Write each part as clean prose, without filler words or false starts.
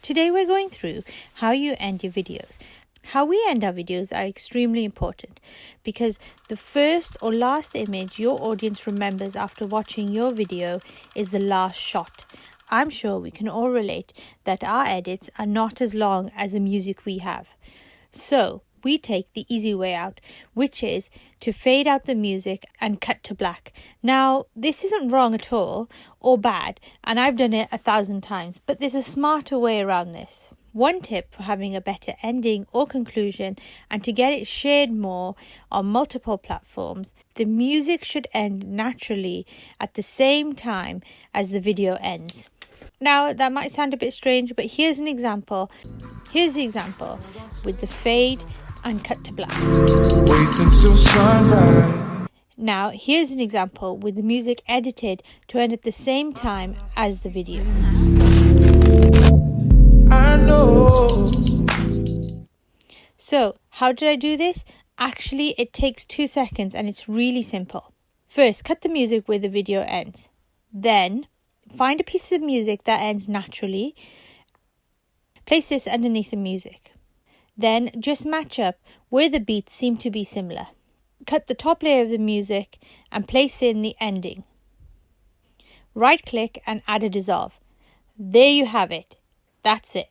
Today we're going through how you end your videos. How we end our videos are extremely important because the first or last image your audience remembers after watching your video is the last shot. I'm sure we can all relate that our edits are not as long as the music we have. So we take the easy way out, which is to fade out the music and cut to black. Now, this isn't wrong at all or bad, and I've done it 1,000 times, but there's a smarter way around this. One tip for having a better ending or conclusion and to get it shared more on multiple platforms, the music should end naturally at the same time as the video ends. Now, that might sound a bit strange, but here's an example. Here's the example with the fade and cut to black. Wait until sunrise. Now, here's an example with the music edited to end at the same time as the video. I know. So, how did I do this? Actually, it takes 2 seconds and it's really simple. First, cut the music where the video ends. Then, find a piece of music that ends naturally. Place this underneath the music. Then, just match up where the beats seem to be similar. Cut the top layer of the music and place in the ending. Right-click and add a dissolve. There you have it. That's it.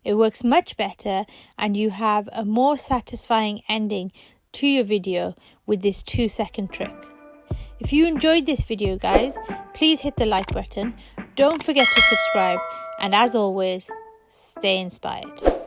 It works much better and you have a more satisfying ending to your video with this 2-second trick. If you enjoyed this video, guys, please hit the like button. Don't forget to subscribe, and as always, stay inspired.